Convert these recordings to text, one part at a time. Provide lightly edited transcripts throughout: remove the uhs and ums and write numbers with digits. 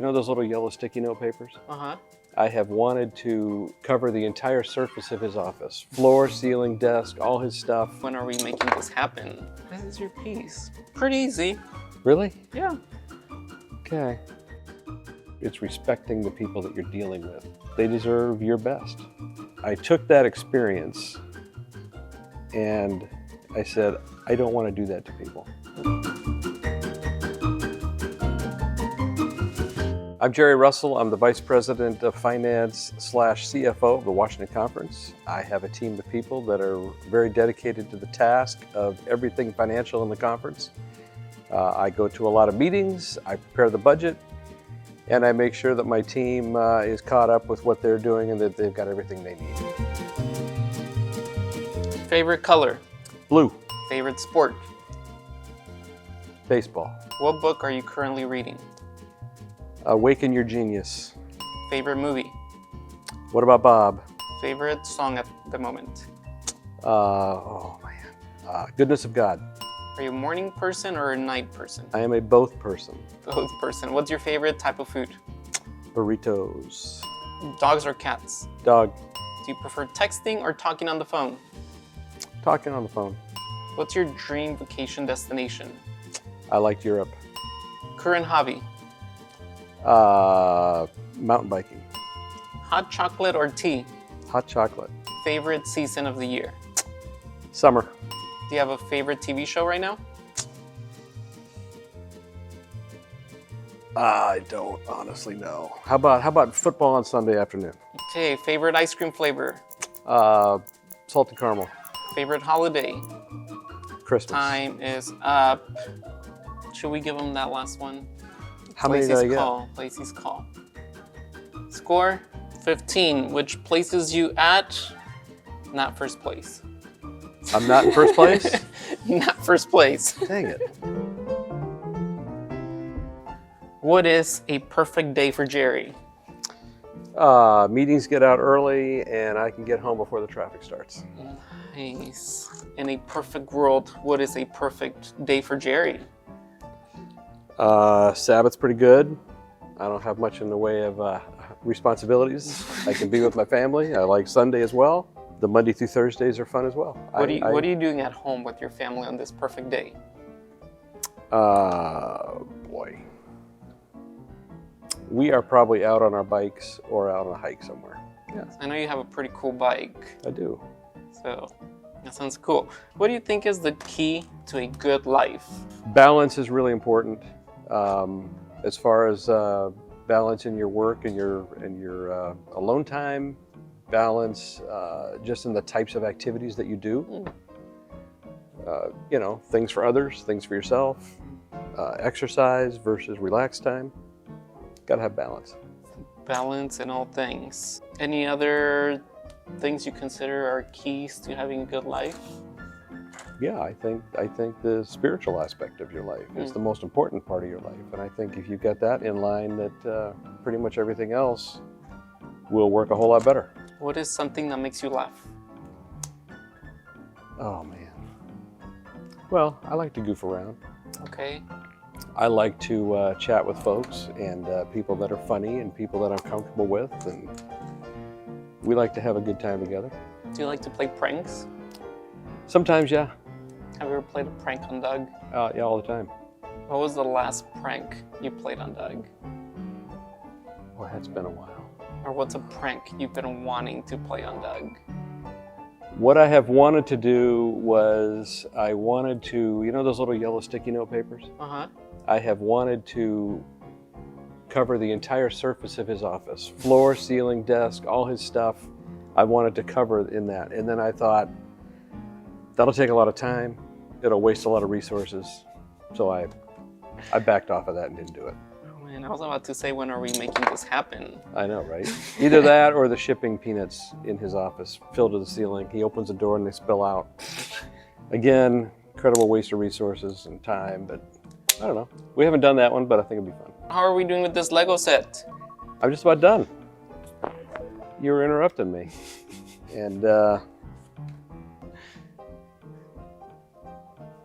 know those little yellow sticky note papers? Uh-huh. I have wanted to cover the entire surface of his office. Floor, ceiling, desk, all his stuff. When are we making this happen? This is your piece. Pretty easy. Really? Yeah. Okay. It's respecting the people that you're dealing with. They deserve your best. I took that experience and I said, I don't want to do that to people. I'm Jerry Russell. I'm the Vice President of Finance / CFO of the Washington Conference. I have a team of people that are very dedicated to the task of everything financial in the conference. I go to a lot of meetings, I prepare the budget, and I make sure that my team is caught up with what they're doing and that they've got everything they need. Favorite color? Blue. Favorite sport? Baseball. What book are you currently reading? Awaken Your Genius. Favorite movie? What about Bob? Favorite song at the moment? Goodness of God. Are you a morning person or a night person? I am a both person. Both person. What's your favorite type of food? Burritos. Dogs or cats? Dog. Do you prefer texting or talking on the phone? Talking on the phone. What's your dream vacation destination? I like Europe. Current hobby? Mountain biking. Hot chocolate or tea? Hot chocolate. Favorite season of the year? Summer. Do you have a favorite TV show right now? I don't honestly know. How about football on Sunday afternoon? Okay, favorite ice cream flavor? Salted caramel. Favorite holiday? Christmas. Time is up. Should we give them that last one? How many did I get? Lacey's call. Score 15, which places you at not first place. I'm not in first place? Not first place. Dang it. What is a perfect day for Jerry? Meetings get out early and I can get home before the traffic starts. Nice. In a perfect world, what is a perfect day for Jerry? Sabbath's pretty good. I don't have much in the way of responsibilities. I can be with my family. I like Sunday as well. The Monday through Thursdays are fun as well. What are you doing at home with your family on this perfect day? Boy. We are probably out on our bikes or out on a hike somewhere. Yeah. I know you have a pretty cool bike. I do. So that sounds cool. What do you think is the key to a good life? Balance is really important. As far as balance in your work and your alone time, balance just in the types of activities that you do. Things for others, things for yourself, exercise versus relaxed time. Got to have balance. Balance in all things. Any other things you consider are keys to having a good life? Yeah, I think the spiritual aspect of your life is the most important part of your life. And I think if you get that in line, that pretty much everything else will work a whole lot better. What is something that makes you laugh? Oh, man. Well, I like to goof around. Okay. I like to chat with folks and people that are funny and people that I'm comfortable with. And we like to have a good time together. Do you like to play pranks? Sometimes, yeah. Have you ever played a prank on Doug? Yeah, all the time. What was the last prank you played on Doug? Boy, that's been a while. Or what's a prank you've been wanting to play on Doug? What I have wanted to do was I wanted to, you know those little yellow sticky note papers? Uh-huh. I have wanted to cover the entire surface of his office. Floor, ceiling, desk, all his stuff. I wanted to cover in that. And then I thought, that'll take a lot of time. It'll waste a lot of resources. So I backed off of that and didn't do it. Oh man, I was about to say, when are we making this happen? I know, right? Either that or the shipping peanuts in his office filled to the ceiling. He opens the door and they spill out. Again, incredible waste of resources and time, but I don't know. We haven't done that one, but I think it'll be fun. How are we doing with this Lego set? I'm just about done. You were interrupting me. And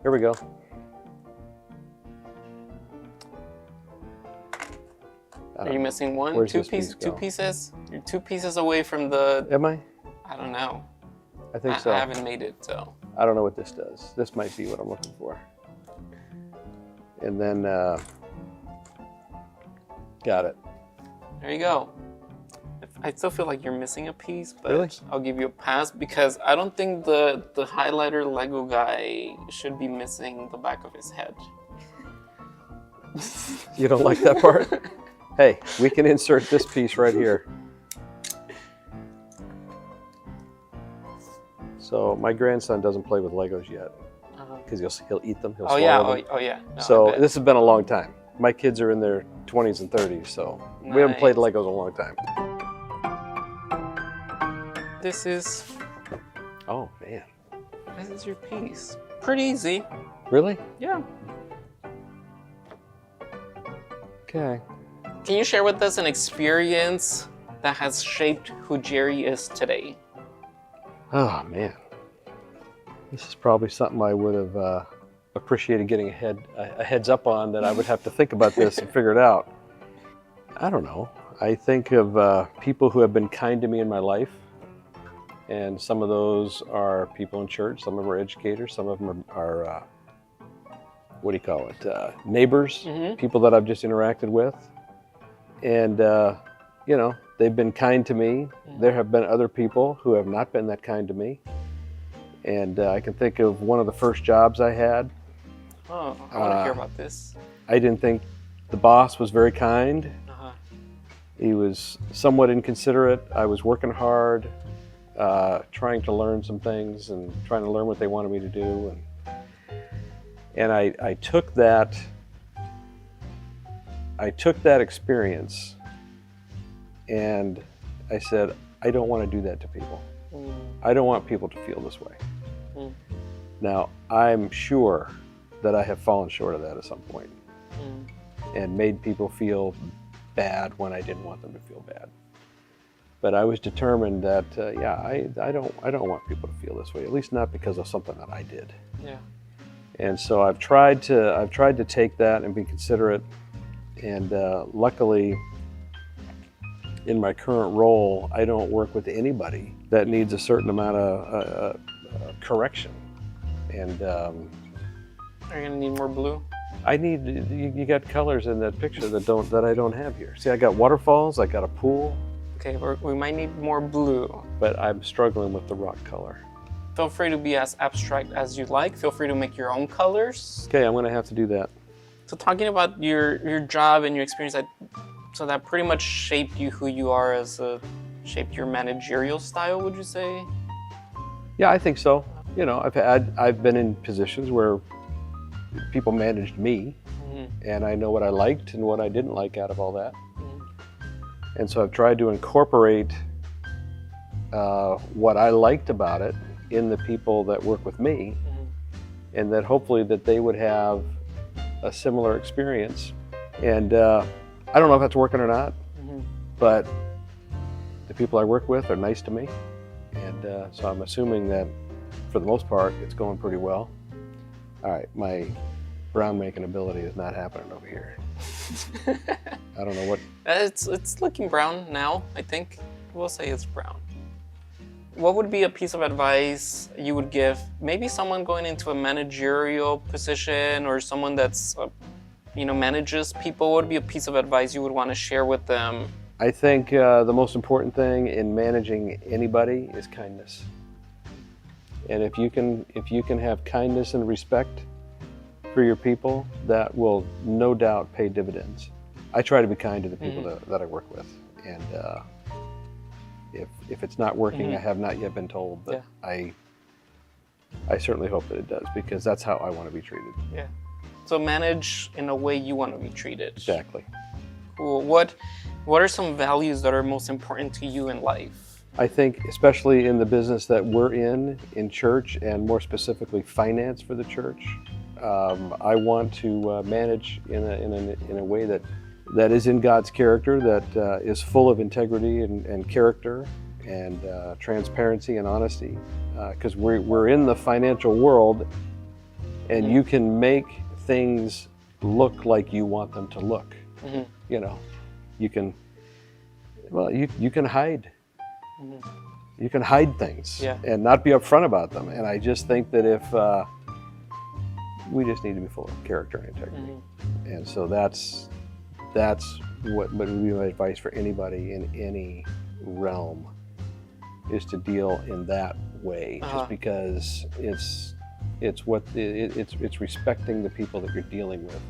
here we go. Are you missing one? Where's Two this piece two go? pieces? You're 2 pieces away from the... Am I? I don't know. I think so. I haven't made it, so... I don't know what this does. This might be what I'm looking for. And then, got it. There you go. I still feel like you're missing a piece, but Really? I'll give you a pass because I don't think the highlighter Lego guy should be missing the back of his head. You don't like that part? Hey, we can insert this piece right here. So my grandson doesn't play with Legos yet because he'll eat them. He'll swallow them. Oh yeah. No, So this has been a long time. My kids are in their 20s and 30s, so we haven't played Legos a long time. This is... Oh, man. This is your piece. Pretty easy. Really? Yeah. Okay. Can you share with us an experience that has shaped who Jerry is today? Oh, man. This is probably something I would have appreciated getting a heads up on, that I would have to think about this and figure it out. I don't know. I think of people who have been kind to me in my life. And some of those are people in church. Some of them are educators. Some of them are what do you call it? Neighbors, people that I've just interacted with. And, you know, they've been kind to me. There have been other people who have not been that kind to me. And I can think of one of the first jobs I had. Oh, I want to hear about this. I didn't think the boss was very kind. Uh-huh. He was somewhat inconsiderate. I was working hard, trying to learn some things and trying to learn what they wanted me to do. And I took that experience and I said, I don't want to do that to people. I don't want people to feel this way. Now, I'm sure that I have fallen short of that at some point and made people feel bad when I didn't want them to feel bad. But I was determined that, I don't want people to feel this way, at least not because of something that I did. Yeah. And so I've tried to take that and be considerate. And luckily, in my current role, I don't work with anybody that needs a certain amount of correction. And are you gonna need more blue? I need you got colors in that picture that I don't have here. See, I got waterfalls, I got a pool. Okay, we might need more blue. But I'm struggling with the rock color. Feel free to be as abstract as you like. Feel free to make your own colors. Okay, I'm gonna have to do that. So talking about your job and your experience, that pretty much shaped you who you are shaped your managerial style, would you say? Yeah, I think so. You know, I've been in positions where people managed me, and I know what I liked and what I didn't like out of all that. And so I've tried to incorporate what I liked about it in the people that work with me, and that hopefully that they would have a similar experience. And I don't know if that's working or not, but the people I work with are nice to me. And so I'm assuming that for the most part, it's going pretty well. All right, my brown making ability is not happening over here. I don't know what. It's looking brown now, I think. We'll say it's brown. What would be a piece of advice you would give maybe someone going into a managerial position or someone that's, manages people? What would be a piece of advice you would want to share with them? I think the most important thing in managing anybody is kindness. And if you can have kindness and respect for your people, that will no doubt pay dividends. I try to be kind to the people that I work with, and if it's not working, I have not yet been told, but I certainly hope that it does, because that's how I want to be treated. Yeah. So manage in a way you want to be treated. Exactly. Cool. What are some values that are most important to you in life? I think, especially in the business that we're in church, and more specifically finance for the church, I want to manage in a way that is in God's character, that is full of integrity and character and transparency and honesty, because we're in the financial world, and you can make things look like you want them to look. You know, You can, well, you can hide. Mhm. You can hide things Yeah. and not be upfront about them. And I just think that if we just need to be full of character and integrity. Mhm. And so that's what would be my advice for anybody in any realm, is to deal in that way, just because it's respecting the people that you're dealing with,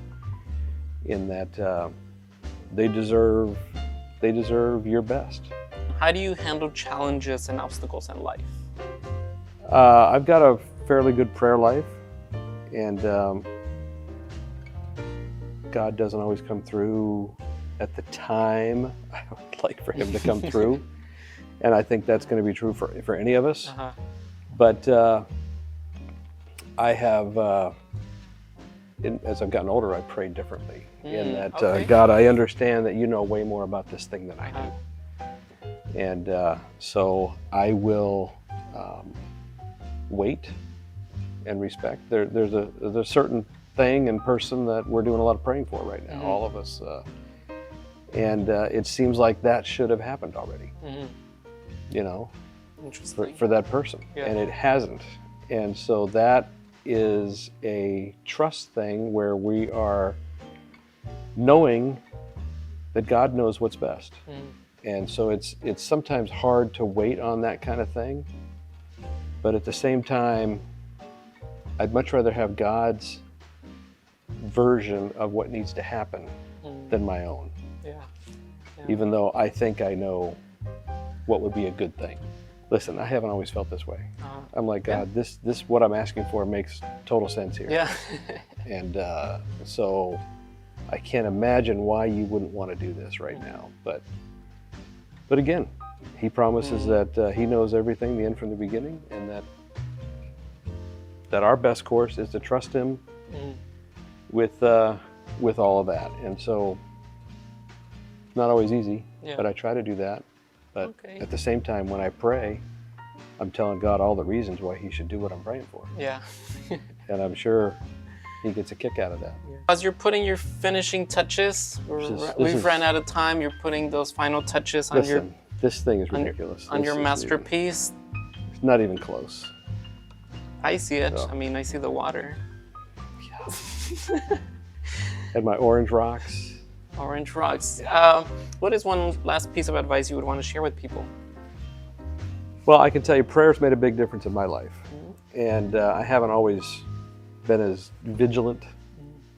in that they deserve your best. How do you handle challenges and obstacles in life? I've got a fairly good prayer life, and God doesn't always come through at the time I would like for him to come through. And I think that's going to be true for any of us. But I have, as I've gotten older, I pray differently. In that, God, I understand that you know way more about this thing than I do. And so I will wait and respect. There's a certain thing and person that we're doing a lot of praying for right now, all of us. And it seems like that should have happened already, you know, for that person. And it hasn't. And so that is a trust thing, where we are knowing that God knows what's best. And so it's sometimes hard to wait on that kind of thing. But at the same time, I'd much rather have God's version of what needs to happen than my own. Even though I think I know what would be a good thing. Listen, I haven't always felt this way. I'm like, God, this what I'm asking for makes total sense here. And so I can't imagine why you wouldn't want to do this right now. But again, he promises that he knows everything, the end from the beginning, and that our best course is to trust him with all of that. And so it's not always easy, but I try to do that. But at the same time, when I pray, I'm telling God all the reasons why he should do what I'm praying for. And I'm sure he gets a kick out of that. As you're putting your finishing touches, we've ran out of time. You're putting those final touches on this thing is ridiculous. On your masterpiece. It's not even close. I see it. So. I mean, I see the water. And my orange rocks. Orange rocks. What is one last piece of advice you would want to share with people? Well, I can tell you, prayer's made a big difference in my life. And I haven't always been as vigilant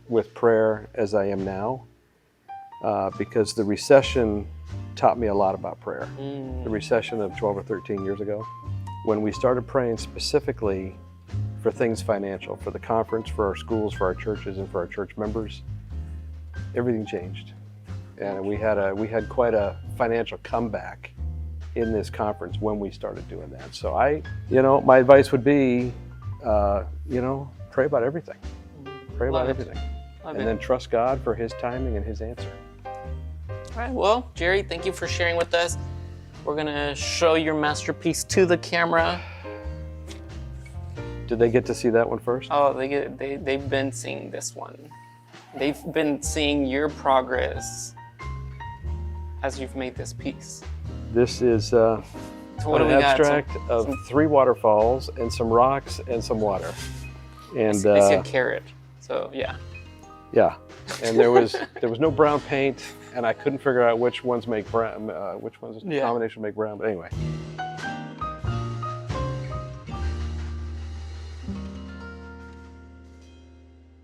with prayer as I am now, because the recession taught me a lot about prayer. The recession of 12 or 13 years ago, when we started praying specifically for things financial, for the conference, for our schools, for our churches, and for our church members, everything changed. And we had quite a financial comeback in this conference when we started doing that. So my advice would be, pray about everything. Pray about everything. And then trust God for his timing and his answer. All right, well, Jerry, thank you for sharing with us. We're gonna show your masterpiece to the camera. Did they get to see that one first? Oh, they've been seeing this one. They've been seeing your progress as you've made this piece. This is so what an abstract of 3 waterfalls and some rocks and some water. And I see a carrot. So yeah. Yeah, and there was no brown paint, and I couldn't figure out which ones make brown, which ones combination make brown. But anyway.